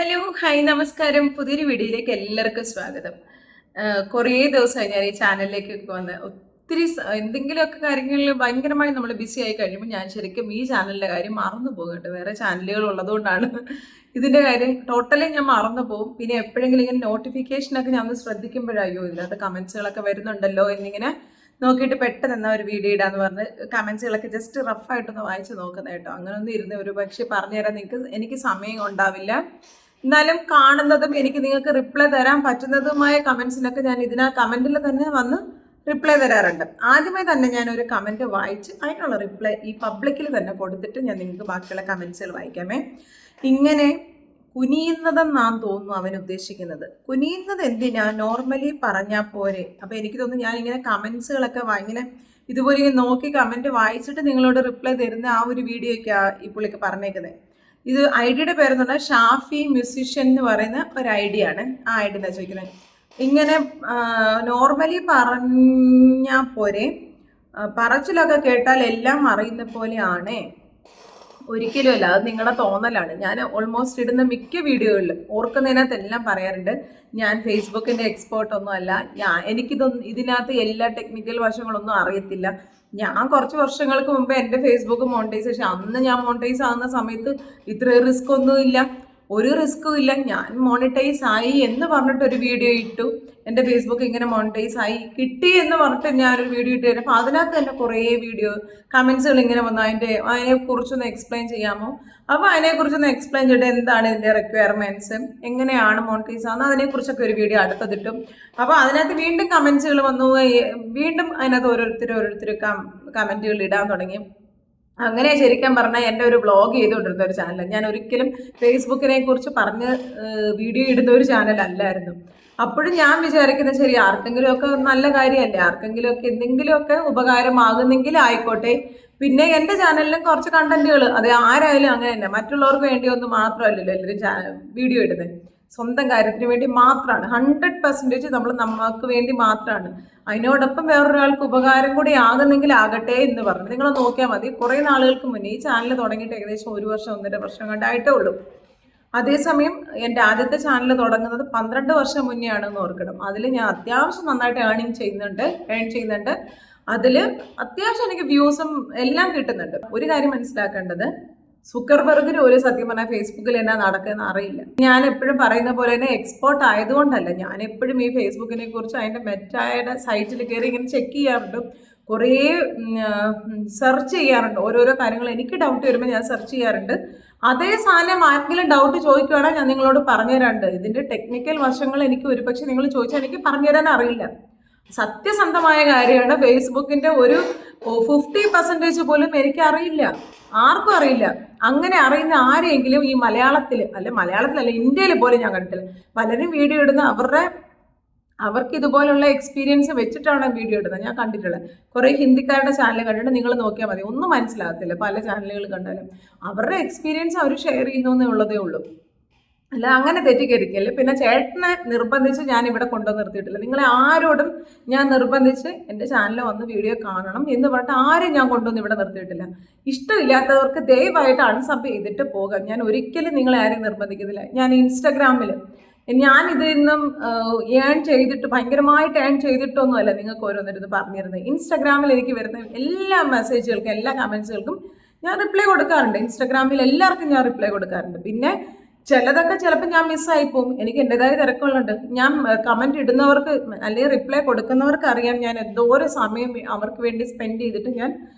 Hello hi നമസ്കാരം. പുതിയൊരു വീഡിയോയിലേക്ക് എല്ലാവർക്കും സ്വാഗതം. കുറേ ദിവസമായി ഞാൻ ഈ ചാനലിലേക്ക് വന്ന് ഒത്തിരി എന്തെങ്കിലുമൊക്കെ കാര്യങ്ങളിൽ ഭയങ്കരമായി നമ്മൾ ബിസി ആയി കഴിയുമ്പോൾ ഞാൻ ശരിക്കും ഈ ചാനലിൻ്റെ കാര്യം മറന്നു പോകുന്നുണ്ട്. വേറെ ചാനലുകൾ ഉള്ളതുകൊണ്ടാണ് ഇതിൻ്റെ കാര്യം ടോട്ടലി ഞാൻ മറന്നു പോകും. പിന്നെ എപ്പോഴെങ്കിലും ഇങ്ങനെ നോട്ടിഫിക്കേഷനൊക്കെ ഞാൻ ഒന്ന് ശ്രദ്ധിക്കുമ്പോഴയ്യോ ഇതിനകത്ത് കമൻസുകളൊക്കെ വരുന്നുണ്ടല്ലോ എന്നിങ്ങനെ നോക്കിയിട്ട് പെട്ടെന്ന് എന്നാ ഒരു വീഡിയോ ഇടാന്ന് പറഞ്ഞ് കമൻസുകളൊക്കെ ജസ്റ്റ് റഫായിട്ടൊന്ന് വായിച്ച് നോക്കുന്നത് കേട്ടോ. അങ്ങനെയൊന്നും ഇരുന്ന് ഒരു പക്ഷേ പറഞ്ഞുതരാൻ എനിക്ക് സമയം ഉണ്ടാവില്ല. എന്നാലും കാണുന്നതും എനിക്ക് നിങ്ങൾക്ക് റിപ്ലൈ തരാൻ പറ്റുന്നതുമായ കമൻസിനൊക്കെ ഞാൻ കമൻറ്റിൽ തന്നെ വന്ന് റിപ്ലൈ തരാറുണ്ട്. ആദ്യമേ തന്നെ ഞാൻ ഒരു കമൻറ്റ് വായിച്ച് അതിനുള്ള റിപ്ലൈ ഈ പബ്ലിക്കിൽ തന്നെ കൊടുത്തിട്ട് ഞാൻ നിങ്ങൾക്ക് ബാക്കിയുള്ള കമൻസുകൾ വായിക്കാമേ. ഇങ്ങനെ കുനിയുന്നതെന്നാന്ന് തോന്നുന്നു അവൻ ഉദ്ദേശിക്കുന്നത്. കുനിയുന്നത് എന്തിനാ, നോർമലി പറഞ്ഞാൽ പോരെ. അപ്പോൾ എനിക്ക് തോന്നുന്നു ഞാൻ ഇങ്ങനെ കമൻസുകളൊക്കെ ഇങ്ങനെ ഇതുപോലെ ഇങ്ങനെ നോക്കി കമൻറ്റ് വായിച്ചിട്ട് നിങ്ങളോട് റിപ്ലൈ തരുന്ന ആ ഒരു വീഡിയോയ്ക്കാണ് ഈ പുള്ളിക്ക് പറഞ്ഞേക്കുന്നത്. ഇത് ഐ ഡിയുടെ പേരെന്ന് പറഞ്ഞാൽ ഷാഫി മ്യൂസിഷ്യൻ എന്ന് പറയുന്ന ഒരു ഐ ഡി ആണ്. ആ ഐ ഡി എന്താ ചോദിക്കുന്നത്, ഇങ്ങനെ നോർമലി പറഞ്ഞാൽ പോരെ, പറച്ചിലൊക്കെ കേട്ടാൽ എല്ലാം അറിയുന്ന പോലെയാണേ. ഒരിക്കലും അല്ല, അത് നിങ്ങളുടെ തോന്നലാണ്. ഞാൻ ഓൾമോസ്റ്റ് ഇടുന്ന മിക്ക വീഡിയോകളിലും ഓർക്കുന്നതിനകത്തെല്ലാം പറയാറുണ്ട് ഞാൻ ഫേസ്ബുക്കിൻ്റെ എക്സ്പേർട്ടൊന്നും അല്ല, ഇതിനകത്ത് എല്ലാ ടെക്നിക്കൽ വശങ്ങളൊന്നും അറിയത്തില്ല. ഞാൻ കുറച്ച് വർഷങ്ങൾക്ക് മുമ്പ് എൻ്റെ ഫേസ്ബുക്ക് മോണിറ്റൈസേഷൻ, അന്ന് ഞാൻ മോണിറ്റൈസ് ആകുന്ന സമയത്ത് ഇത്ര റിസ്ക് ഒന്നുമില്ല, ഒരു റിസ്ക്കും ഇല്ല. ഞാൻ മോണിറ്റൈസ് ആയി എന്ന് പറഞ്ഞിട്ടൊരു വീഡിയോ ഇട്ടു. എൻ്റെ ഫേസ്ബുക്ക് ഇങ്ങനെ മോണിറ്റൈസ് ആയി കിട്ടി എന്ന് പറഞ്ഞിട്ട് ഞാനൊരു വീഡിയോ ഇട്ട് തരാം. അപ്പോൾ അതിനകത്ത് തന്നെ കുറേ വീഡിയോ കമൻസുകൾ ഇങ്ങനെ വന്നു, അതിനെക്കുറിച്ചൊന്ന് എക്സ്പ്ലെയിൻ ചെയ്യാമോ. അപ്പോൾ അതിനെക്കുറിച്ചൊന്ന് എക്സ്പ്ലെയിൻ ചെയ്തിട്ട് എന്താണ് ഇതിൻ്റെ റിക്വയർമെൻറ്റ്സ്, എങ്ങനെയാണ് മോണിറ്റൈസ് ആകുന്നത്, അതിനെക്കുറിച്ചൊക്കെ ഒരു വീഡിയോ അടുത്തതിട്ടും. അപ്പോൾ അതിനകത്ത് വീണ്ടും കമൻസുകൾ വന്നു, വീണ്ടും അതിനകത്ത് ഓരോരുത്തർ കമൻറ്റുകൾ ഇടാൻ തുടങ്ങി. അങ്ങനെ ശരിക്കും പറഞ്ഞാൽ എൻ്റെ ഒരു വ്ളോഗ് ചെയ്തുകൊണ്ടിരുന്ന ഒരു ചാനൽ. ഞാൻ ഒരിക്കലും ഫേസ്ബുക്കിനെ കുറിച്ച് പറഞ്ഞ് വീഡിയോ ഇടുന്ന ഒരു ചാനലല്ലായിരുന്നു. അപ്പോഴും ഞാൻ വിചാരിക്കുന്നത് ശരി, ആർക്കെങ്കിലുമൊക്കെ നല്ല കാര്യമല്ലേ, ആർക്കെങ്കിലുമൊക്കെ എന്തെങ്കിലുമൊക്കെ ഉപകാരമാകുന്നെങ്കിൽ ആയിക്കോട്ടെ. പിന്നെ എൻ്റെ ചാനലിലും കുറച്ച് കണ്ടന്റുകൾ, അത് ആരായാലും അങ്ങനെ തന്നെ, മറ്റുള്ളവർക്ക് വേണ്ടിയൊന്നും മാത്രമല്ലല്ലോ എല്ലാവരും വീഡിയോ ഇടുന്നത്. സ്വന്തം കാര്യത്തിന് വേണ്ടി മാത്രമാണ്, 100% നമ്മൾ നമുക്ക് വേണ്ടി മാത്രമാണ്. അതിനോടൊപ്പം വേറൊരാൾക്ക് ഉപകാരം കൂടി ആകുന്നെങ്കിൽ ആകട്ടെ എന്ന് പറഞ്ഞു നിങ്ങൾ നോക്കിയാൽ മതി. കുറേ നാളുകൾക്ക് മുന്നേ ഈ ചാനൽ തുടങ്ങിയിട്ട് ഏകദേശം 1 വർഷം 1.5 വർഷം കണ്ടായിട്ടേ ഉള്ളൂ. അതേസമയം എൻ്റെ ആദ്യത്തെ ചാനൽ തുടങ്ങുന്നത് 12 വർഷം മുന്നേ ആണെന്ന് ഓർക്കണം. അതിൽ ഞാൻ അത്യാവശ്യം നന്നായിട്ട് ഏൺ ചെയ്യുന്നുണ്ട്. അതിൽ അത്യാവശ്യം എനിക്ക് വ്യൂസും എല്ലാം കിട്ടുന്നുണ്ട്. ഒരു കാര്യം മനസ്സിലാക്കേണ്ടത്, സുക്കർബർഗിന് ഒരു സത്യം പറഞ്ഞാൽ ഫേസ്ബുക്കിൽ എന്നാ നടക്കുന്ന അറിയില്ല. ഞാൻ എപ്പോഴും പറയുന്ന പോലെ തന്നെ എക്സ്പേർട്ട് ആയതുകൊണ്ടല്ല, ഞാൻ എപ്പോഴും ഈ ഫേസ്ബുക്കിനെ കുറിച്ച് അതിൻ്റെ മെറ്റായുടെ സൈറ്റിൽ കയറി ഇങ്ങനെ ചെക്ക് ചെയ്യാറുണ്ട്, കുറേ സെർച്ച് ചെയ്യാറുണ്ട്. ഓരോരോ കാര്യങ്ങൾ എനിക്ക് ഡൗട്ട് വരുമ്പോൾ ഞാൻ സെർച്ച് ചെയ്യാറുണ്ട്. അതേ സാധനം ആർക്കെങ്കിലും ഡൗട്ട് ചോദിക്കുകയാണെങ്കിൽ ഞാൻ നിങ്ങളോട് പറഞ്ഞുതരാറുണ്ട്. ഇതിൻ്റെ ടെക്നിക്കൽ വശങ്ങൾ എനിക്ക് ഒരുപക്ഷെ നിങ്ങൾ ചോദിച്ചാൽ എനിക്ക് പറഞ്ഞുതരാൻ അറിയില്ല. സത്യസന്ധമായ കാര്യമാണ്. ഫേസ്ബുക്കിൻ്റെ ഒരു 50% പോലും എനിക്കറിയില്ല, ആർക്കും അറിയില്ല. അങ്ങനെ അറിയുന്ന ആരെങ്കിലും ഈ മലയാളത്തിലല്ല ഇന്ത്യയിൽ പോലും ഞാൻ കണ്ടിട്ടില്ല. പലരും വീഡിയോ ഇടുന്ന അവർക്ക് ഇതുപോലുള്ള എക്സ്പീരിയൻസ് വെച്ചിട്ടാണ് വീഡിയോ ഇടുന്നത് ഞാൻ കണ്ടിട്ടുള്ളത്. കുറേ ഹിന്ദിക്കാരുടെ ചാനൽ കണ്ടിട്ട് നിങ്ങൾ നോക്കിയാൽ മതി, ഒന്നും മനസ്സിലാകത്തില്ല. പല ചാനലുകൾ കണ്ടാലും അവരുടെ എക്സ്പീരിയൻസ് അവർ ഷെയർ ചെയ്യുന്നു എന്നുള്ളതേ ഉള്ളൂ, അല്ല അങ്ങനെ തെറ്റിദ്ധരിക്കല്ലേ. പിന്നെ ചേട്ടനെ നിർബന്ധിച്ച് ഞാൻ ഇവിടെ കൊണ്ടുവന്ന് നിർത്തിയിട്ടില്ല. നിങ്ങളെ ആരോടും ഞാൻ നിർബന്ധിച്ച് എൻ്റെ ചാനലിൽ വന്ന് വീഡിയോ കാണണം എന്ന് പറഞ്ഞിട്ട് ആരും ഞാൻ കൊണ്ടുവന്ന് ഇവിടെ നിർത്തിയിട്ടില്ല. ഇഷ്ടമില്ലാത്തവർക്ക് ദയവായിട്ട് അൺസബ് ചെയ്തിട്ട് പോകാം. ഞാൻ ഒരിക്കലും നിങ്ങളെ ആരും നിർബന്ധിക്കുന്നില്ല. ഞാൻ ഇൻസ്റ്റഗ്രാമിൽ ഇതിൽ നിന്നും ഭയങ്കരമായിട്ട് ഏൺ ചെയ്തിട്ടൊന്നുമല്ല നിങ്ങൾക്ക് ഓരോന്നിരുന്ന് പറഞ്ഞിരുന്നത്. ഇൻസ്റ്റഗ്രാമിൽ എനിക്ക് വരുന്ന എല്ലാ മെസ്സേജുകൾക്കും എല്ലാ കമൻസുകൾക്കും ഞാൻ റിപ്ലൈ കൊടുക്കാറുണ്ട്. ഇൻസ്റ്റഗ്രാമിൽ എല്ലാവർക്കും ഞാൻ റിപ്ലൈ കൊടുക്കാറുണ്ട്. പിന്നെ ചിലതൊക്കെ ചിലപ്പോൾ ഞാൻ മിസ്സായി പോകും, എനിക്ക് എൻ്റെതായ തിരക്കുകളുണ്ട്. ഞാൻ കമൻറ്റ് ഇടുന്നവർക്ക് അല്ലെങ്കിൽ റിപ്ലൈ കൊടുക്കുന്നവർക്ക് അറിയാം ഞാൻ എന്തോരം സമയം അവർക്ക് വേണ്ടി സ്പെൻഡ് ചെയ്തിട്ട് ഞാൻ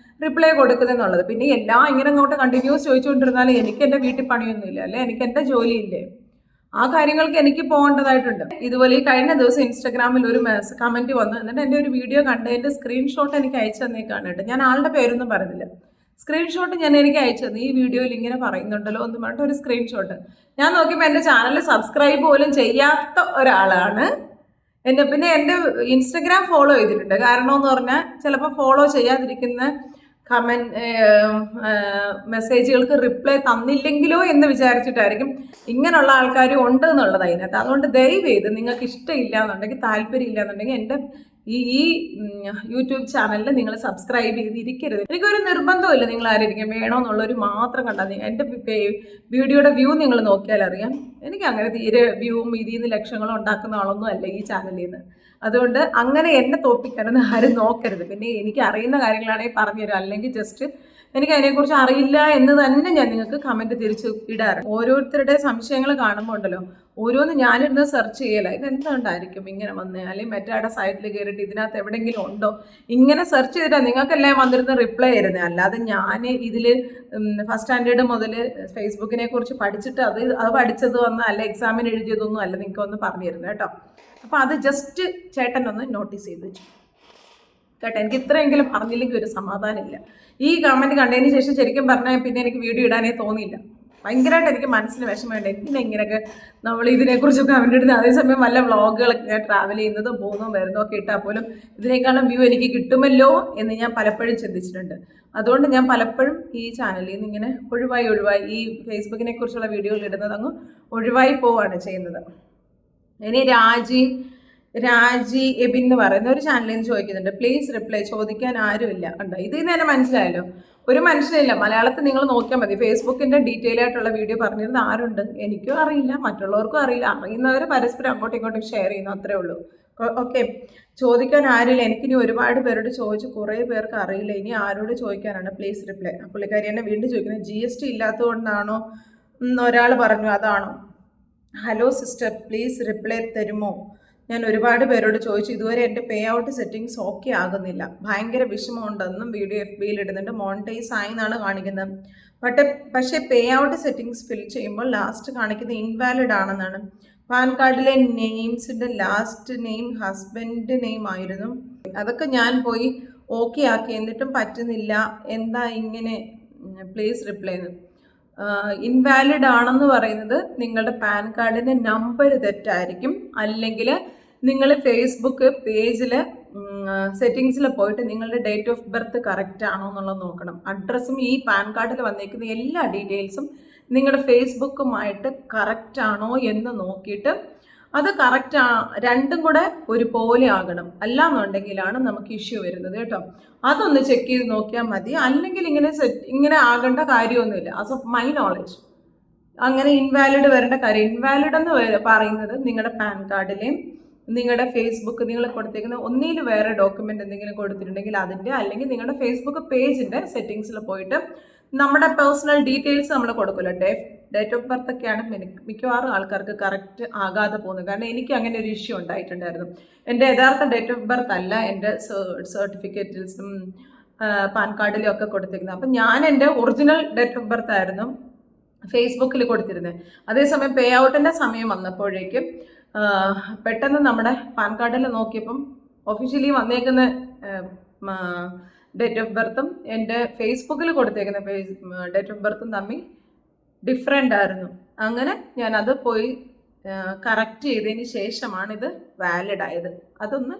റിപ്ലൈ കൊടുക്കുന്നതെന്നുള്ളത്. പിന്നെ എല്ലാം ഇങ്ങനെ അങ്ങോട്ട് കണ്ടിന്യൂസ് ചോദിച്ചുകൊണ്ടിരുന്നാൽ എനിക്ക് എൻ്റെ വീട്ടിൽ പണിയൊന്നുമില്ല, അല്ലെ എനിക്ക് എൻ്റെ ജോലിയില്ലേ, ആ കാര്യങ്ങൾക്ക് എനിക്ക് പോകേണ്ടതായിട്ടുണ്ട്. ഇതുപോലെ ഈ കഴിഞ്ഞ ദിവസം ഇൻസ്റ്റാഗ്രാമിൽ ഒരു കമൻറ്റ് വന്നു. എന്നിട്ട് എൻ്റെ ഒരു വീഡിയോ കണ്ടതിൻ്റെ സ്ക്രീൻഷോട്ട് എനിക്ക് അയച്ചു തന്നേക്കാണ് കേട്ടോ. ഞാൻ ആളുടെ പേരൊന്നും പറയുന്നില്ല, സ്ക്രീൻഷോട്ട് എനിക്ക് അയച്ചു തന്നു. ഈ വീഡിയോയിൽ ഇങ്ങനെ പറയുന്നുണ്ടല്ലോ എന്ന് പറഞ്ഞിട്ട് ഒരു സ്ക്രീൻഷോട്ട്. ഞാൻ നോക്കിയപ്പോൾ എൻ്റെ ചാനൽ സബ്സ്ക്രൈബ് പോലും ചെയ്യാത്ത ഒരാളാണ്. പിന്നെ എൻ്റെ ഇൻസ്റ്റഗ്രാം ഫോളോ ചെയ്തിട്ടുണ്ട്. കാരണം എന്ന് പറഞ്ഞാൽ ചിലപ്പോൾ ഫോളോ ചെയ്യാതിരിക്കുന്ന മെസ്സേജുകൾക്ക് റിപ്ലൈ തന്നില്ലെങ്കിലോ എന്ന് വിചാരിച്ചിട്ടായിരിക്കും ഇങ്ങനെയുള്ള ആൾക്കാർ ഉണ്ട് എന്നുള്ളത് അതിനകത്ത്. അതുകൊണ്ട് ദയവ് ചെയ്ത് നിങ്ങൾക്ക് ഇഷ്ടമില്ല എന്നുണ്ടെങ്കിൽ, താല്പര്യം ഇല്ല എന്നുണ്ടെങ്കിൽ എൻ്റെ ഈ യൂട്യൂബ് ചാനലിൽ നിങ്ങൾ സബ്സ്ക്രൈബ് ചെയ്തിരിക്കരുത്. എനിക്കൊരു നിർബന്ധമില്ല നിങ്ങൾ ആരെയിരിക്കും വേണമെന്നുള്ളൊരു മാത്രം കണ്ടാൽ മതി. എൻ്റെ വീഡിയോയുടെ വ്യൂ നിങ്ങൾ നോക്കിയാൽ അറിയാം. എനിക്ക് അങ്ങനെ തീരെ വ്യൂവും ഇതിൽ നിന്ന് ലക്ഷങ്ങളും ഉണ്ടാക്കുന്ന ആളൊന്നും അല്ല ഈ ചാനലിൽ നിന്ന്. അതുകൊണ്ട് അങ്ങനെ എന്നെ തോപ്പിക്കാനൊന്നും ആരും നോക്കരുത്. പിന്നെ എനിക്ക് അറിയുന്ന കാര്യങ്ങളാണെങ്കിൽ പറഞ്ഞുതരാം, അല്ലെങ്കിൽ ജസ്റ്റ് എനിക്ക് അതിനെക്കുറിച്ച് അറിയില്ല എന്ന് തന്നെ ഞാൻ നിങ്ങൾക്ക് കമൻറ്റ് തിരിച്ച് ഇടാറുണ്ട്. ഓരോരുത്തരുടെ സംശയങ്ങൾ കാണുമ്പോൾ ഉണ്ടല്ലോ, ഓരോന്ന് ഞാനിരുന്ന് സെർച്ച് ചെയ്യല, ഇതെന്തുകൊണ്ടായിരിക്കും ഇങ്ങനെ വന്ന്, അല്ലെങ്കിൽ മറ്റേ സൈറ്റിൽ കയറിയിട്ട് ഇതിനകത്ത് എവിടെയെങ്കിലും ഉണ്ടോ, ഇങ്ങനെ സെർച്ച് ചെയ്തിട്ടാണ് നിങ്ങൾക്കെല്ലാം വന്നിരുന്ന് റിപ്ലൈ തരുന്നത്. അല്ലാതെ ഞാൻ ഇതിൽ ഫസ്റ്റ് സ്റ്റാൻഡേർഡ് മുതൽ ഫേസ്ബുക്കിനെ കുറിച്ച് പഠിച്ചിട്ട് അത് പഠിച്ചത് വന്ന് അല്ല എക്സാമിന് എഴുതിയതൊന്നും അല്ല നിങ്ങൾക്കൊന്ന് പറഞ്ഞു തരുന്നത് കേട്ടോ. അപ്പോൾ അത് ജസ്റ്റ് ചേട്ടനൊന്ന് നോട്ടീസ് ചെയ്ത് വെച്ചു കേട്ടോ. എനിക്ക് ഇത്രയെങ്കിലും പറഞ്ഞില്ലെങ്കിൽ ഒരു സമാധാനമില്ല. ഈ കമൻറ്റ് കണ്ടതിന് ശേഷം ശരിക്കും പറഞ്ഞാൽ പിന്നെ എനിക്ക് വീഡിയോ ഇടാനേ തോന്നിയില്ല. ഭയങ്കരമായിട്ട് എനിക്ക് മനസ്സിന് വിഷമമുണ്ട്. എന്തിനാ ഇങ്ങനെയൊക്കെ നമ്മൾ ഇതിനെക്കുറിച്ച് കമൻറ്റ് ഇടുന്നത്. അതേസമയം വല്ല വ്ളോഗുകളൊക്കെ ഞാൻ ട്രാവൽ ചെയ്യുന്നതും പോകുന്നതും വരുന്നതും ഒക്കെ ഇട്ടാൽ പോലും ഇതിനേക്കാളും വ്യൂ എനിക്ക് കിട്ടുമല്ലോ എന്ന് ഞാൻ പലപ്പോഴും ചിന്തിച്ചിട്ടുണ്ട്. അതുകൊണ്ട് ഞാൻ പലപ്പോഴും ഈ ചാനലിൽ നിന്ന് ഇങ്ങനെ ഒഴിവായി ഈ ഫേസ്ബുക്കിനെ കുറിച്ചുള്ള വീഡിയോകൾ ഇടുന്നത് അങ്ങ് ഒഴിവായി പോവുകയാണ് ചെയ്യുന്നത്. ഇനി രാജി എബിൻ എന്ന് പറയുന്ന ഒരു ചാനലിൽ നിന്ന് ചോദിക്കുന്നുണ്ട്, പ്ലീസ് റിപ്ലൈ, ചോദിക്കാൻ ആരുമില്ല. ഉണ്ടോ, ഇതിൽ നിന്ന് തന്നെ മനസ്സിലായല്ലോ ഒരു മനുഷ്യനില്ല. മലയാളത്തിൽ നിങ്ങൾ നോക്കിയാൽ മതി. ഫേസ്ബുക്കിൻ്റെ ഡീറ്റെയിൽ ആയിട്ടുള്ള വീഡിയോ പറഞ്ഞിരുന്ന ആരുണ്ട്, എനിക്കും അറിയില്ല, മറ്റുള്ളവർക്കും അറിയില്ല. അറിയുന്നവർ പരസ്പരം അങ്ങോട്ടും ഇങ്ങോട്ടും ഷെയർ ചെയ്യുന്നു, അത്രേ ഉള്ളൂ. ഓക്കെ, ചോദിക്കാൻ ആരില്ല. എനിക്കിനി ഒരുപാട് പേരോട് ചോദിച്ചു, കുറേ പേർക്ക് അറിയില്ല. ഇനി ആരോട് ചോദിക്കാനാണ്, പ്ലീസ് റിപ്ലൈ. പുള്ളിക്കാരി എന്നെ വീണ്ടും ചോദിക്കുന്നത്, GST ഇല്ലാത്തതുകൊണ്ടാണോ ഒരാൾ പറഞ്ഞു, അതാണോ? ഹലോ സിസ്റ്റർ, പ്ലീസ് റിപ്ലൈ തരുമോ? ഞാൻ ഒരുപാട് പേരോട് ചോദിച്ചു, ഇതുവരെ എൻ്റെ പേ ഔട്ട് സെറ്റിങ്സ് ഓക്കെ ആകുന്നില്ല, ഭയങ്കര വിഷമമുണ്ടെന്നും വീഡിയോ FBയിൽ ഇടുന്നുണ്ട്. മോണിറ്റൈസ് ആയി എന്നാണ് കാണിക്കുന്നത്. പക്ഷേ പേ ഔട്ട് സെറ്റിങ്സ് ഫിൽ ചെയ്യുമ്പോൾ ലാസ്റ്റ് കാണിക്കുന്നത് ഇൻവാലിഡ് ആണെന്നാണ്. പാൻ കാർഡിലെ നെയിംസിൻ്റെ ലാസ്റ്റ് നെയിം ഹസ്ബൻഡ് നെയിം ആയിരുന്നു. അതൊക്കെ ഞാൻ പോയി ഓക്കെ ആക്കി, എന്നിട്ടും പറ്റുന്നില്ല. എന്താ ഇങ്ങനെ, പ്ലീസ് റിപ്ലൈ എന്ന്. ഇൻവാലിഡ് ആണെന്ന് പറയുന്നത് നിങ്ങളുടെ പാൻ കാർഡിൻ്റെ നമ്പർ തെറ്റായിരിക്കും, അല്ലെങ്കിൽ നിങ്ങൾ ഫേസ്ബുക്ക് പേജിൽ സെറ്റിങ്സിൽ പോയിട്ട് നിങ്ങളുടെ ഡേറ്റ് ഓഫ് ബർത്ത് കറക്റ്റ് ആണോ എന്നുള്ളത് നോക്കണം. അഡ്രസ്സും ഈ പാൻ കാർഡിൽ വന്നിരിക്കുന്ന എല്ലാ ഡീറ്റെയിൽസും നിങ്ങളുടെ ഫേസ്ബുക്കുമായിട്ട് കറക്റ്റ് ആണോ എന്ന് നോക്കിയിട്ട് അത് കറക്റ്റ് രണ്ടും കൂടെ ഒരുപോലെ ആകണം. അല്ലാന്നുണ്ടെങ്കിലാണ് നമുക്ക് ഇഷ്യൂ വരുന്നത് കേട്ടോ. അതൊന്ന് ചെക്ക് ചെയ്ത് നോക്കിയാൽ മതി. അല്ലെങ്കിൽ ഇങ്ങനെ ആകേണ്ട കാര്യമൊന്നുമില്ല. ആസ് ഓഫ് മൈ നോളജ് അങ്ങനെ ഇൻവാലിഡ് വരേണ്ട കാര്യം. ഇൻവാലിഡ് എന്ന് പറയുന്നത് നിങ്ങളുടെ പാൻ കാർഡിലെയും നിങ്ങളുടെ ഫേസ്ബുക്ക് നിങ്ങൾ കൊടുത്തേക്കുന്ന ഒന്നിൽ വേറെ ഡോക്യുമെൻ്റ് എന്തെങ്കിലും കൊടുത്തിട്ടുണ്ടെങ്കിൽ അതിൻ്റെ, അല്ലെങ്കിൽ നിങ്ങളുടെ ഫേസ്ബുക്ക് പേജിൻ്റെ സെറ്റിങ്സിൽ പോയിട്ട് നമ്മുടെ പേഴ്സണൽ ഡീറ്റെയിൽസ് നമ്മൾ കൊടുക്കുമല്ലോ, ഡേറ്റ് ഓഫ് ബർത്ത് ഒക്കെയാണ് മിക്കവാറും ആൾക്കാർക്ക് കറക്റ്റ് ആകാതെ പോകുന്നത്. കാരണം എനിക്ക് അങ്ങനെ ഒരു ഇഷ്യൂ ഉണ്ടായിട്ടുണ്ടായിരുന്നു. എൻ്റെ യഥാർത്ഥ ഡേറ്റ് ഓഫ് ബർത്ത് അല്ല എൻ്റെ സർട്ടിഫിക്കറ്റിൽസും പാൻ കാർഡിലും ഒക്കെ കൊടുത്തിരുന്നത്. അപ്പം ഞാൻ എൻ്റെ ഒറിജിനൽ ഡേറ്റ് ഓഫ് ബർത്ത് ആയിരുന്നു ഫേസ്ബുക്കിൽ കൊടുത്തിരുന്നത്. അതേസമയം പേ ഔട്ടിൻ്റെ സമയം വന്നപ്പോഴേക്കും പെട്ടെന്ന് നമ്മുടെ പാൻ കാർഡിൽ നോക്കിയപ്പം ഒഫീഷ്യലി വന്നേക്കുന്ന ഡേറ്റ് ഓഫ് ബർത്തും എൻ്റെ ഫേസ്ബുക്കിൽ കൊടുത്തേക്കുന്ന ഡേറ്റ് ഓഫ് ബർത്തും തമ്മിൽ ഡിഫറെൻ്റ് ആയിരുന്നു. അങ്ങനെ ഞാനത് പോയി കറക്റ്റ് ചെയ്തതിന് ശേഷമാണ് ഇത് വാലിഡ് ആയത്. അതൊന്ന്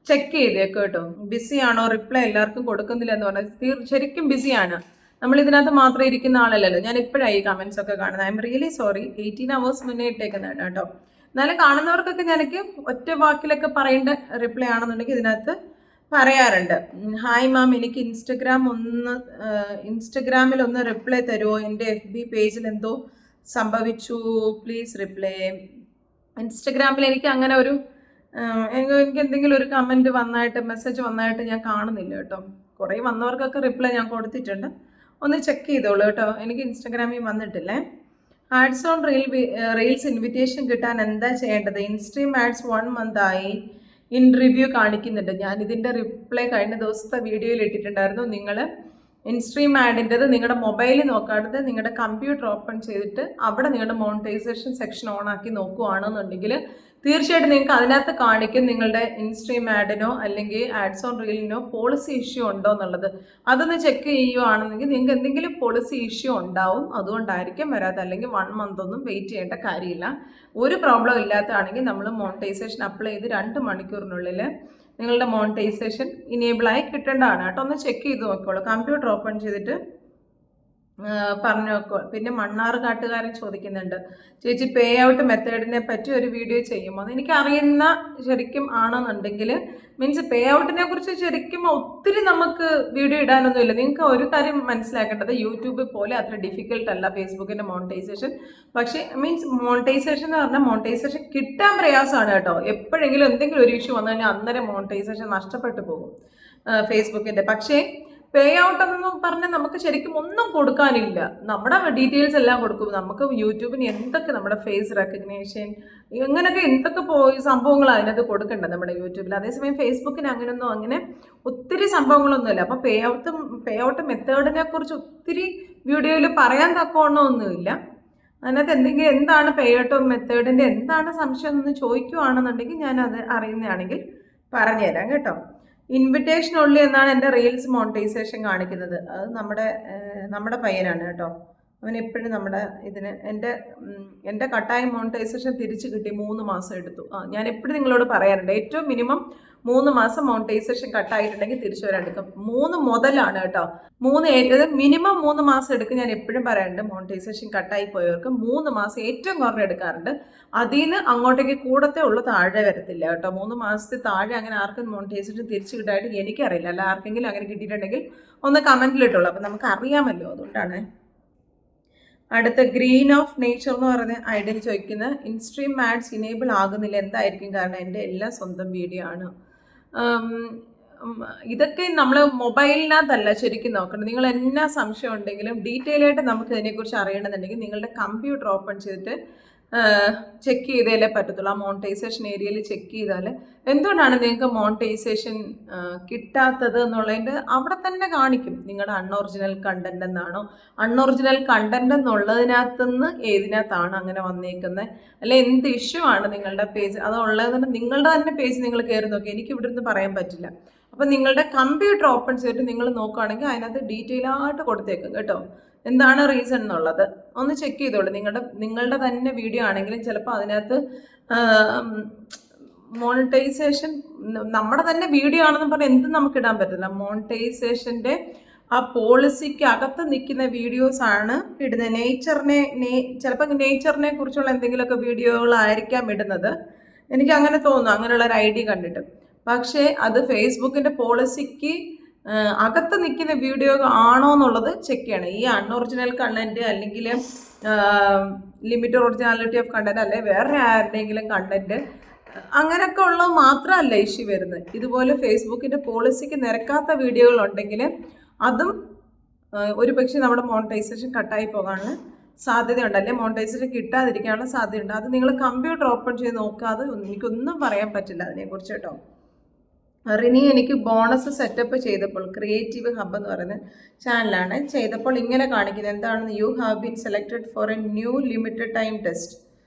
ചെക്ക് ചെയ്തേക്കും കേട്ടോ. ബിസിയാണോ, റിപ്ലൈ എല്ലാവർക്കും കൊടുക്കുന്നില്ല എന്ന് പറഞ്ഞാൽ ശരിക്കും ബിസിയാണ്. നമ്മൾ ഇതിനകത്ത് മാത്രം ഇരിക്കുന്ന ആളല്ലല്ലോ. ഞാൻ ഇപ്പോഴാണ് ഈ കമൻസ് ഒക്കെ കാണുന്നത്. I am really sorry. 18 hours മുന്നേ ഇട്ടേക്കുന്നതാണ് കേട്ടോ. എന്നാലും കാണുന്നവർക്കൊക്കെ ഞാനൊക്കെ ഒറ്റ വാക്കിലൊക്കെ പറയേണ്ട റിപ്ലൈ ആണെന്നുണ്ടെങ്കിൽ ഇതിനകത്ത് പറയാറുണ്ട്. ഹായ് മാം, എനിക്ക് ഇൻസ്റ്റഗ്രാമിൽ ഒന്ന് റിപ്ലൈ തരുമോ? എൻ്റെ FB പേജിൽ എന്തോ സംഭവിച്ചു, പ്ലീസ് റിപ്ലൈ. ഇൻസ്റ്റഗ്രാമിൽ എനിക്ക് അങ്ങനെ എനിക്ക് എന്തെങ്കിലും ഒരു കമൻറ്റ് വന്നായിട്ട്, മെസ്സേജ് വന്നായിട്ട് ഞാൻ കാണുന്നില്ല കേട്ടോ. കുറേ വന്നവർക്കൊക്കെ റിപ്ലൈ ഞാൻ കൊടുത്തിട്ടുണ്ട്. ഒന്ന് ചെക്ക് ചെയ്തോളൂ കേട്ടോ. എനിക്ക് ഇൻസ്റ്റഗ്രാമിൽ വന്നിട്ടില്ലേ. ആഡ്സ് ഓൺ റീൽസ് ഇൻവിറ്റേഷൻ കിട്ടാൻ എന്താ ചെയ്യേണ്ടത്? ഇൻസ്ട്രീം ആഡ്സ് 1 month ആയി, ഇൻ റിവ്യൂ കാണിക്കുന്നുണ്ട്. ഞാൻ ഇതിൻ്റെ റിപ്ലൈ കഴിഞ്ഞ ദിവസത്തെ വീഡിയോയിൽ ഇട്ടിട്ടുണ്ടായിരുന്നു. നിങ്ങൾ ഇൻസ്ട്രീം ആഡിൻ്റെത് നിങ്ങളുടെ മൊബൈലിൽ നോക്കാതെ നിങ്ങളുടെ കമ്പ്യൂട്ടർ ഓപ്പൺ ചെയ്തിട്ട് അവിടെ നിങ്ങളുടെ മോണിറ്റൈസേഷൻ സെക്ഷൻ ഓൺ ആക്കി നോക്കുകയാണെന്നുണ്ടെങ്കിൽ തീർച്ചയായിട്ടും നിങ്ങൾക്ക് അതിനകത്ത് കാണിക്കും നിങ്ങളുടെ ഇൻസ്ട്രീം ആഡിനോ അല്ലെങ്കിൽ ആഡ്സ് ഓൺ റീലിനോ പോളിസി ഇഷ്യൂ ഉണ്ടോ എന്നുള്ളത്. അതൊന്ന് ചെക്ക് ചെയ്യുകയാണെന്നെങ്കിൽ നിങ്ങൾക്ക് എന്തെങ്കിലും പോളിസി ഇഷ്യൂ ഉണ്ടാവും, അതുകൊണ്ടായിരിക്കും വരാതെ. അല്ലെങ്കിൽ 1 month ഒന്നും വെയിറ്റ് ചെയ്യേണ്ട കാര്യമില്ല. ഒരു പ്രോബ്ലം ഇല്ലാത്തതാണെങ്കിൽ നമ്മൾ മോണിറ്റൈസേഷൻ അപ്ലൈ ചെയ്ത് 2 മണിക്കൂറിനുള്ളിൽ നിങ്ങളുടെ മോണിറ്റൈസേഷൻ ഇനേബിളായി കിട്ടേണ്ടതാണ് കേട്ടോ. ഒന്ന് ചെക്ക് ചെയ്ത് നോക്കിക്കോളൂ. കമ്പ്യൂട്ടർ ഓപ്പൺ ചെയ്തിട്ട് പറഞ്ഞു നോക്കുക. പിന്നെ മണ്ണാർക്കാട്ടുകാരൻ ചോദിക്കുന്നുണ്ട്, ചേച്ചി പേ ഔട്ട് മെത്തേഡിനെ പറ്റി ഒരു വീഡിയോ ചെയ്യുമോ? എനിക്ക് അറിയുന്ന ശരിക്കും ആണെന്നുണ്ടെങ്കിൽ മീൻസ് പേ ഔട്ടിനെ കുറിച്ച് ശരിക്കും ഒത്തിരി നമുക്ക് വീഡിയോ ഇടാനൊന്നുമില്ല. നിങ്ങൾക്ക് ഒരു കാര്യം മനസ്സിലാക്കേണ്ടത്, യൂട്യൂബ് പോലെ അത്ര ഡിഫിക്കൽട്ട് അല്ല ഫേസ്ബുക്കിൻ്റെ മോണിറ്റൈസേഷൻ. പക്ഷേ മീൻസ് മോണിറ്റൈസേഷൻ എന്ന് പറഞ്ഞാൽ മോണിറ്റൈസേഷൻ കിട്ടാൻ പ്രയാസമാണ് കേട്ടോ. എപ്പോഴെങ്കിലും എന്തെങ്കിലും ഒരു ഇഷ്യൂ വന്നു കഴിഞ്ഞാൽ അന്നേരം മോണിറ്റൈസേഷൻ നഷ്ടപ്പെട്ടു പോകും ഫേസ്ബുക്കിൻ്റെ. പക്ഷേ പേ ഔട്ട് എന്ന് പറഞ്ഞാൽ നമുക്ക് ശരിക്കും ഒന്നും കൊടുക്കാനില്ല. നമ്മുടെ ഡീറ്റെയിൽസ് എല്ലാം കൊടുക്കും. നമുക്ക് യൂട്യൂബിന് എന്തൊക്കെ നമ്മുടെ ഫേസ് റെക്കഗ്നേഷൻ ഇങ്ങനെയൊക്കെ എന്തൊക്കെ സംഭവങ്ങൾ അതിനകത്ത് കൊടുക്കേണ്ടത് നമ്മുടെ യൂട്യൂബിൽ. അതേസമയം ഫേസ്ബുക്കിന് അങ്ങനെ ഒത്തിരി സംഭവങ്ങളൊന്നുമില്ല. അപ്പോൾ പേ ഔട്ട് മെത്തേഡിനെ കുറിച്ച് ഒത്തിരി വീഡിയോയിൽ പറയാൻ തക്കവണ്ണമൊന്നുമില്ല. അതിനകത്ത് എന്താണ് പേ ഔട്ട് മെത്തേഡിൻ്റെ എന്താണ് സംശയം എന്ന് ചോദിക്കുകയാണെന്നുണ്ടെങ്കിൽ ഞാൻ അത് അറിയുന്നതാണെങ്കിൽ പറഞ്ഞുതരാം കേട്ടോ. ഇൻവിറ്റേഷൻ ഉള്ളി എന്നാണ് എൻ്റെ റീൽസ് മോണിറ്റൈസേഷൻ കാണിക്കുന്നത്. അത് നമ്മുടെ പയ്യനാണ് കേട്ടോ. അവൻ എപ്പോഴും നമ്മുടെ ഇതിന് എൻ്റെ കട്ടായ മോണിറ്റൈസേഷൻ തിരിച്ചു കിട്ടി 3 മാസം എടുത്തു. ഞാൻ എപ്പോഴും നിങ്ങളോട് പറയാറുണ്ട്, ഏറ്റവും മിനിമം 3 മാസം മോണിറ്റൈസേഷൻ കട്ടായിട്ടുണ്ടെങ്കിൽ തിരിച്ചു വരാൻ എടുക്കും. 3 മുതലാണ് കേട്ടോ. മിനിമം 3 മാസം എടുക്കും. ഞാൻ എപ്പോഴും പറയാറുണ്ട്, മോണിറ്റൈസേഷൻ കട്ടായി പോയവർക്ക് 3 മാസം ഏറ്റവും കുറഞ്ഞ് എടുക്കാറുണ്ട്. അതിൽ നിന്ന് അങ്ങോട്ടേക്ക് കൂടത്തേ ഉള്ളൂ, താഴെ വരത്തില്ല കേട്ടോ. 3 മാസത്തിൽ താഴെ അങ്ങനെ ആർക്കും മോണിറ്റൈസേഷൻ തിരിച്ചു കിട്ടായിട്ട് എനിക്കറിയില്ല. അല്ല ആർക്കെങ്കിലും അങ്ങനെ കിട്ടിയിട്ടുണ്ടെങ്കിൽ ഒന്ന് കമൻറ്റിലിട്ടുള്ളൂ. അപ്പം നമുക്ക് അറിയാമല്ലോ, അതുകൊണ്ടാണ്. അടുത്ത ഗ്രീൻ ഓഫ് നേച്ചർ എന്ന് പറയുന്ന ഐഡിയിൽ ചോദിക്കുന്ന, ഇൻസ്ട്രീം ആഡ്സ് ഇനേബിൾ ആകുന്നില്ല, എന്തായിരിക്കും കാരണം? എൻ്റെ എല്ലാം സ്വന്തം വീഡിയോ ആണ്. ഇതൊക്കെ നമ്മൾ മൊബൈലിനകത്തല്ല ശരിക്കും നോക്കണം. നിങ്ങൾ എന്നാ സംശയം ഉണ്ടെങ്കിലും ഡീറ്റെയിൽ ആയിട്ട് നമുക്ക് ഇതിനെക്കുറിച്ച് അറിയണമെന്നുണ്ടെങ്കിൽ നിങ്ങളുടെ കമ്പ്യൂട്ടർ ഓപ്പൺ ചെയ്തിട്ട് ചെക്ക് ചെയ്താലേ പറ്റത്തുള്ളൂ. ആ മോണിറ്റൈസേഷൻ ഏരിയയിൽ ചെക്ക് ചെയ്താൽ എന്തുകൊണ്ടാണ് നിങ്ങൾക്ക് മോണിറ്റൈസേഷൻ കിട്ടാത്തത് എന്നുള്ളതിൻ്റെ അവിടെ തന്നെ കാണിക്കും. നിങ്ങളുടെ അൺഒറിജിനൽ കണ്ടന്റ് എന്നാണോ, അൺഒറിജിനൽ കണ്ടന്റ് എന്നുള്ളതിനകത്തുനിന്ന് ഏതിനകത്താണ് അങ്ങനെ വന്നേക്കുന്നത്, അല്ലെ എന്ത് ഇഷ്യൂ ആണ് നിങ്ങളുടെ പേജ് അതുള്ളതെന്ന് നിങ്ങളുടെ തന്നെ പേജ് നിങ്ങൾ കയറി നോക്കി. എനിക്ക് ഇവിടെ നിന്ന് പറയാൻ പറ്റില്ല. അപ്പം നിങ്ങളുടെ കമ്പ്യൂട്ടർ ഓപ്പൺ ചെയ്തിട്ട് നിങ്ങൾ നോക്കുകയാണെങ്കിൽ അതിനകത്ത് ഡീറ്റെയിൽ ആയിട്ട് കൊടുത്തേക്കും കേട്ടോ, എന്താണ് റീസൺ എന്നുള്ളത് ഒന്ന് ചെക്ക് ചെയ്തോളൂ. നിങ്ങളുടെ തന്നെ വീഡിയോ ആണെങ്കിലും ചിലപ്പോൾ അതിനകത്ത് മോണിറ്റൈസേഷൻ നമ്മുടെ തന്നെ വീഡിയോ ആണെന്ന് പറഞ്ഞാൽ എന്തും നമുക്ക് ഇടാൻ പറ്റില്ല. മോണിറ്റൈസേഷൻ്റെ ആ പോളിസിക്ക് അകത്ത് നിൽക്കുന്ന വീഡിയോസാണ് ഇടുന്നത്. ചിലപ്പോൾ നേച്ചറിനെ കുറിച്ചുള്ള എന്തെങ്കിലുമൊക്കെ വീഡിയോകളായിരിക്കാം ഇടുന്നത്, എനിക്ക് അങ്ങനെ തോന്നുന്നു, അങ്ങനെയുള്ള ഒരു ഐഡിയ കണ്ടിട്ട്. പക്ഷേ അത് ഫേസ്ബുക്കിൻ്റെ പോളിസിക്ക് അകത്ത് നിൽക്കുന്ന വീഡിയോ ആണോ എന്നുള്ളത് ചെക്ക് ചെയ്യണം. ഈ അൺഒറിജിനൽ കണ്ടന്റ് അല്ലെങ്കിൽ ലിമിറ്റഡ് ഒറിജിനാലിറ്റി ഓഫ് കണ്ടന്റ് അല്ലെ വേറെ ആരുടെയെങ്കിലും കണ്ടന്റ് അങ്ങനെയൊക്കെ ഉള്ളത് മാത്രമല്ല ഇഷ്യൂ വരുന്നത്. ഇതുപോലെ ഫേസ്ബുക്കിൻ്റെ പോളിസിക്ക് നിരക്കാത്ത വീഡിയോകളുണ്ടെങ്കിൽ അതും ഒരു പക്ഷേ നമ്മുടെ മോണിറ്റൈസേഷൻ കട്ടായി പോകാനുള്ള സാധ്യതയുണ്ട്, അല്ലെ മോണിറ്റൈസേഷൻ കിട്ടാതിരിക്കാനുള്ള സാധ്യതയുണ്ട്. അത് നിങ്ങൾ കമ്പ്യൂട്ടർ ഓപ്പൺ ചെയ്ത് നോക്കാതെ എനിക്കൊന്നും പറയാൻ പറ്റില്ല അതിനെക്കുറിച്ച് കേട്ടോ. റിനി എനിക്ക് ബോണസ് സെറ്റപ്പ് ചെയ്തപ്പോൾ ക്രിയേറ്റീവ് ഹബ്ബ് എന്ന് പറയുന്ന ചാനലാണ് ചെയ്തപ്പോൾ ഇങ്ങനെ കാണിക്കുന്നത് എന്താണെന്ന്, you have been selected for a new limited time test.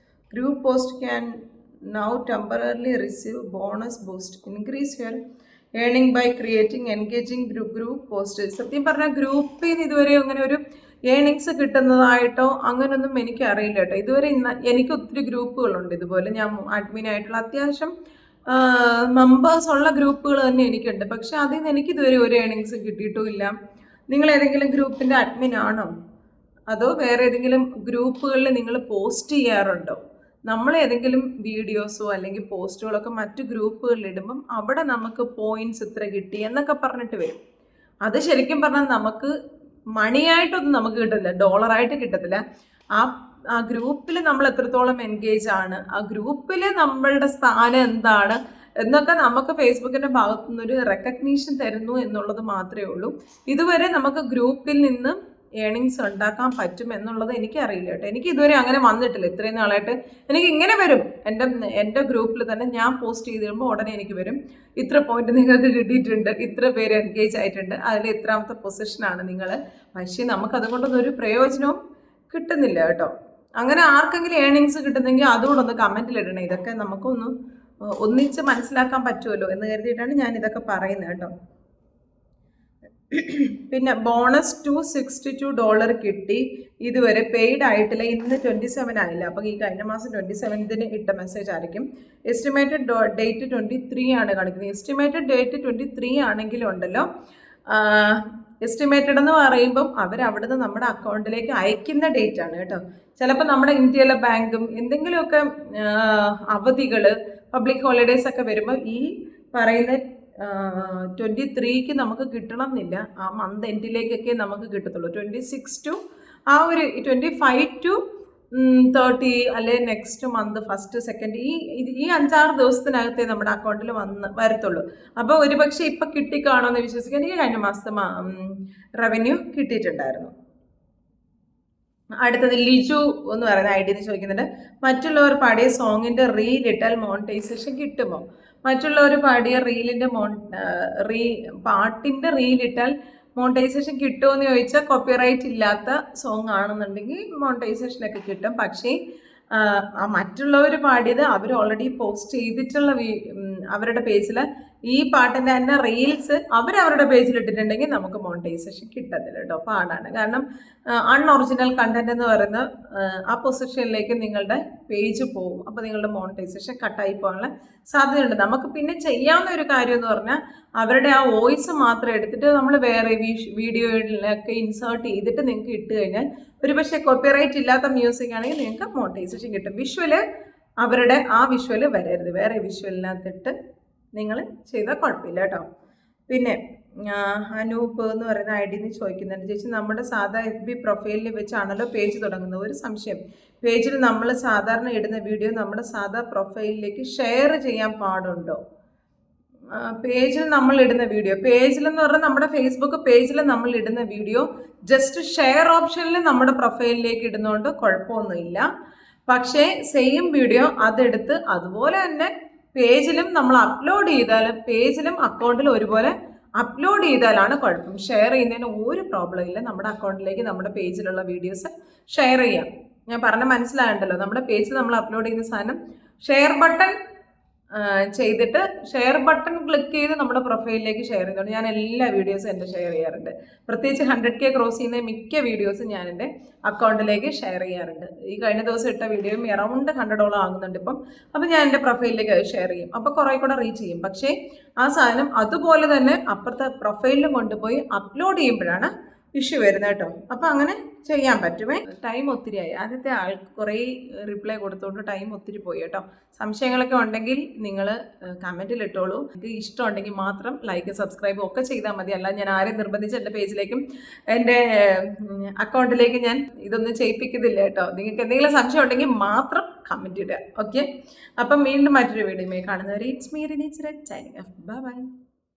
Group post can now temporarily receive bonus boost. Increase your earning by creating engaging group post. സത്യം പറഞ്ഞാൽ ഗ്രൂപ്പിൽ നിന്ന് ഇതുവരെ അങ്ങനെ ഒരു ഏണിങ്സ് കിട്ടുന്നതായിട്ടോ അങ്ങനെയൊന്നും എനിക്കറിയില്ല കേട്ടോ. ഇതുവരെ എനിക്ക് ഒത്തിരി ഗ്രൂപ്പുകളുണ്ട് ഇതുപോലെ, ഞാൻ അഡ്മിനായിട്ടുള്ള അത്യാവശ്യം മെമ്പേഴ്സ് ഉള്ള ഗ്രൂപ്പുകൾ തന്നെ എനിക്കുണ്ട്. പക്ഷെ അതിൽ നിന്ന് എനിക്കിതുവരെ ഒരു ഏണിങ്സ് കിട്ടിയിട്ടുമില്ല. നിങ്ങൾ ഏതെങ്കിലും ഗ്രൂപ്പിൻ്റെ അഡ്മിൻ ആണോ, അതോ വേറെ ഏതെങ്കിലും ഗ്രൂപ്പുകളിൽ നിങ്ങൾ പോസ്റ്റ് ചെയ്യാറുണ്ടോ? നമ്മൾ ഏതെങ്കിലും വീഡിയോസോ അല്ലെങ്കിൽ പോസ്റ്റുകളൊക്കെ മറ്റു ഗ്രൂപ്പുകളിൽ ഇടുമ്പം അവിടെ നമുക്ക് പോയിന്റ്സ് ഇത്ര കിട്ടി എന്നൊക്കെ പറഞ്ഞിട്ട് വരും. അത് ശരിക്കും പറഞ്ഞാൽ നമുക്ക് മണിയായിട്ടൊന്നും നമുക്ക് കിട്ടില്ല, ഡോളറായിട്ട് കിട്ടത്തില്ല. ആ ഗ്രൂപ്പിൽ നമ്മൾ എത്രത്തോളം എൻഗേജ് ആണ്, ആ ഗ്രൂപ്പിൽ നമ്മളുടെ സ്ഥാനം എന്താണ് എന്നൊക്കെ നമുക്ക് ഫേസ്ബുക്കിൻ്റെ ഭാഗത്തു നിന്നൊരു റെക്കഗ്നീഷൻ തരുന്നു എന്നുള്ളത് മാത്രമേ ഉള്ളൂ. ഇതുവരെ നമുക്ക് ഗ്രൂപ്പിൽ നിന്ന് ഏണിങ്സ് ഉണ്ടാക്കാൻ പറ്റും എന്നുള്ളത് എനിക്കറിയില്ല കേട്ടോ. എനിക്ക് ഇതുവരെ അങ്ങനെ വന്നിട്ടില്ല. ഇത്രയും നാളായിട്ട് എനിക്ക് ഇങ്ങനെ വരും, എൻ്റെ ഗ്രൂപ്പിൽ തന്നെ ഞാൻ പോസ്റ്റ് ചെയ്ത് കഴിയുമ്പോൾ ഉടനെ എനിക്ക് വരും, ഇത്ര പോയിന്റ് നിങ്ങൾക്ക് കിട്ടിയിട്ടുണ്ട്, ഇത്ര പേര് എൻഗേജ് ആയിട്ടുണ്ട്, അതിൽ എത്രാമത്തെ പൊസിഷനാണ് നിങ്ങൾ. പക്ഷേ നമുക്കതുകൊണ്ടൊന്നും ഒരു പ്രയോജനവും കിട്ടുന്നില്ല കേട്ടോ. അങ്ങനെ ആർക്കെങ്കിലും ഏണിങ്സ് കിട്ടുന്നെങ്കിൽ അതുകൂടെ ഒന്ന് കമൻറ്റിലിടണേ. ഇതൊക്കെ നമുക്കൊന്ന് ഒന്നിച്ച് മനസ്സിലാക്കാൻ പറ്റുമല്ലോ എന്ന് കരുതിയിട്ടാണ് ഞാൻ ഇതൊക്കെ പറയുന്നത് കേട്ടോ. പിന്നെ ബോണസ് $262 കിട്ടി, ഇതുവരെ പെയ്ഡ് ആയിട്ടില്ല. ഇന്ന് 27 ആയില്ല, അപ്പോൾ ഈ കഴിഞ്ഞ മാസം 27 ഇട്ട മെസ്സേജ് ആയിരിക്കും. എസ്റ്റിമേറ്റഡ് ഡേറ്റ് 23 ആണ് കാണിക്കുന്നത്. എസ്റ്റിമേറ്റഡ് ഡേറ്റ് 23 ആണെങ്കിലും ഉണ്ടല്ലോ, എസ്റ്റിമേറ്റഡ് എന്ന് പറയുമ്പം അവരവിടുന്ന് നമ്മുടെ അക്കൗണ്ടിലേക്ക് അയക്കുന്ന ഡേറ്റ് ആണ് കേട്ടോ. ചിലപ്പോൾ നമ്മുടെ ഇന്ത്യയിലെ ബാങ്കും എന്തെങ്കിലുമൊക്കെ അവധികൾ, പബ്ലിക് ഹോളിഡേയ്സ് ഒക്കെ വരുമ്പോൾ ഈ പറയുന്ന 23ക്ക് നമുക്ക് കിട്ടണം എന്നില്ല. ആ മന്ത് എൻഡിലേക്കൊക്കെ നമുക്ക് കിട്ടത്തുള്ളൂ. 26 ടു ആ ഒരു 25 ടു 30 അല്ലെ നെക്സ്റ്റ് മന്ത് 1st 2nd ഈ 5-6 ദിവസത്തിനകത്തേ നമ്മുടെ അക്കൗണ്ടിൽ വരത്തുള്ളൂ. അപ്പോൾ ഒരുപക്ഷെ ഇപ്പം കിട്ടിക്കാണോന്ന് വിശ്വസിക്കാൻ എനിക്ക് കഴിഞ്ഞ മാസത്തെ റവന്യൂ കിട്ടിയിട്ടുണ്ടായിരുന്നു. അടുത്തത് ലിജു എന്ന് പറയുന്ന ഐ ഡിന്ന് ചോദിക്കുന്നുണ്ട്, മറ്റുള്ളവർ പാടിയ സോങ്ങിൻ്റെ റീൽ ഇട്ടാൽ മോണിറ്റൈസേഷൻ കിട്ടുമോ? മറ്റുള്ളവർ പാടിയ പാട്ടിൻ്റെ റീൽ ഇട്ടാൽ മോണിറ്റൈസേഷൻ കിട്ടുമോ എന്ന് ചോദിച്ചാൽ കോപ്പിറൈറ്റ് ഇല്ലാത്ത സോങ് ആണെന്നുണ്ടെങ്കിൽ മോണിറ്റൈസേഷനൊക്കെ കിട്ടും. പക്ഷേ മറ്റുള്ളവർ പാടിയത് അവർ ഓൾറെഡി പോസ്റ്റ് ചെയ്തിട്ടുള്ള അവരുടെ പേജിൽ ഈ പാട്ടിൻ്റെ തന്നെ റീൽസ് അവരവരുടെ പേജിൽ ഇട്ടിട്ടുണ്ടെങ്കിൽ നമുക്ക് മോണിറ്റൈസേഷൻ കിട്ടത്തില്ല കേട്ടോ. പാടാണ്. കാരണം അൺഒറിജിനൽ കണ്ടന്റ് എന്ന് പറയുന്ന ആ പൊസിഷനിലേക്ക് നിങ്ങളുടെ പേജ് പോകും. അപ്പോൾ നിങ്ങളുടെ മോണിറ്റൈസേഷൻ കട്ടായി പോകാനുള്ള സാധ്യതയുണ്ട്. നമുക്ക് പിന്നെ ചെയ്യാവുന്ന ഒരു കാര്യം എന്ന് പറഞ്ഞാൽ അവരുടെ ആ വോയിസ് മാത്രം എടുത്തിട്ട് നമ്മൾ വേറെ വീഡിയോയിലൊക്കെ ഇൻസേർട്ട് ചെയ്തിട്ട് നിങ്ങൾക്ക് ഇട്ട് കഴിഞ്ഞാൽ ഒരുപക്ഷെ കോപ്പിറൈറ്റ് ഇല്ലാത്ത മ്യൂസിക് ആണെങ്കിൽ നിങ്ങൾക്ക് മോണിറ്റൈസേഷൻ കിട്ടും. വിഷ്വല് അവരുടെ ആ വിഷ്വല് വരരുത്, വേറെ വിഷ്വലിനകത്തിട്ട് നിങ്ങൾ ചെയ്താൽ കുഴപ്പമില്ല കേട്ടോ. പിന്നെ അനൂപ് എന്ന് പറയുന്ന ഐ ഡിന്ന് ചോദിക്കുന്നുണ്ട്, ചേച്ചി നമ്മുടെ സാധാ FB പ്രൊഫൈലിൽ വെച്ചാണല്ലോ പേജ് തുടങ്ങുന്നത്. ഒരു സംശയം, പേജിൽ നമ്മൾ സാധാരണ ഇടുന്ന വീഡിയോ നമ്മുടെ സാധാ പ്രൊഫൈലിലേക്ക് ഷെയർ ചെയ്യാൻ പാടുണ്ടോ? പേജിൽ നമ്മൾ ഇടുന്ന വീഡിയോ, പേജിലെന്ന് പറഞ്ഞാൽ നമ്മുടെ ഫേസ്ബുക്ക് പേജിൽ നമ്മൾ ഇടുന്ന വീഡിയോ ജസ്റ്റ് ഷെയർ ഓപ്ഷനിൽ നമ്മുടെ പ്രൊഫൈലിലേക്ക് ഇടുന്നതുകൊണ്ട് കുഴപ്പമൊന്നുമില്ല. പക്ഷേ സെയിം വീഡിയോ അതെടുത്ത് അതുപോലെ തന്നെ പേജിലും നമ്മൾ അപ്ലോഡ് ചെയ്താലും പേജിലും അക്കൗണ്ടിലും ഒരുപോലെ അപ്ലോഡ് ചെയ്താലാണ് കുഴപ്പം. ഷെയർ ചെയ്യുന്നതിന് ഒരു പ്രോബ്ലം ഇല്ല. നമ്മുടെ അക്കൗണ്ടിലേക്ക് നമ്മുടെ പേജിലുള്ള വീഡിയോസ് ഷെയർ ചെയ്യാം. ഞാൻ പറഞ്ഞ മനസ്സിലാകണ്ടല്ലോ. നമ്മുടെ പേജിൽ നമ്മൾ അപ്ലോഡ് ചെയ്യുന്ന സാധനം ഷെയർ ബട്ടൺ ചെയ്തിട്ട് ഷെയർ ബട്ടൺ ക്ലിക്ക് ചെയ്ത് നമ്മുടെ പ്രൊഫൈലിലേക്ക് ഷെയർ ചെയ്തോണ്ട് ഞാൻ എല്ലാ വീഡിയോസും എൻ്റെ ഷെയർ ചെയ്യാറുണ്ട്. പ്രത്യേകിച്ച് 100K ക്രോസ് ചെയ്യുന്ന മിക്ക വീഡിയോസും ഞാൻ എൻ്റെ അക്കൗണ്ടിലേക്ക് ഷെയർ ചെയ്യാറുണ്ട്. ഈ കഴിഞ്ഞ ദിവസം ഇട്ട വീഡിയോയും അറൗണ്ട് 100 ആകുന്നുണ്ട് ഇപ്പം. അപ്പം ഞാൻ എൻ്റെ പ്രൊഫൈലിലേക്ക് ഷെയർ ചെയ്യും. അപ്പോൾ കുറേ കൂടെ റീച്ച് ചെയ്യും. പക്ഷേ ആ സാധനം അതുപോലെ തന്നെ അപ്പുറത്തെ പ്രൊഫൈലിലും കൊണ്ടുപോയി അപ്ലോഡ് ചെയ്യുമ്പോഴാണ് ഇഷ്യൂ വരുന്നത് കേട്ടോ. അപ്പോൾ അങ്ങനെ ചെയ്യാൻ പറ്റുമേ. ടൈം ഒത്തിരി ആയി. ആദ്യത്തെ ആൾക്ക് കുറേ റിപ്ലൈ കൊടുത്തുകൊണ്ട് ടൈം ഒത്തിരി പോയി കേട്ടോ. സംശയങ്ങളൊക്കെ ഉണ്ടെങ്കിൽ നിങ്ങൾ കമൻറ്റിൽ ഇട്ടോളൂ. നിങ്ങൾക്ക് ഇഷ്ടമുണ്ടെങ്കിൽ മാത്രം ലൈക്ക് സബ്സ്ക്രൈബ് ഒക്കെ ചെയ്താൽ മതി. അല്ല ഞാൻ ആരെയും നിർബന്ധിച്ച് എൻ്റെ പേജിലേക്കും എൻ്റെ അക്കൗണ്ടിലേക്ക് ഞാൻ ഇതൊന്നും ചെയ്യിപ്പിക്കുന്നില്ല കേട്ടോ. നിങ്ങൾക്ക് എന്തെങ്കിലും സംശയം ഉണ്ടെങ്കിൽ മാത്രം കമൻറ്റ് ഇടുക. ഓക്കെ, അപ്പം വീണ്ടും മറ്റൊരു വീഡിയോയുമായി കാണുന്നവരെ it's me Rini Chira signing off. Bye bye.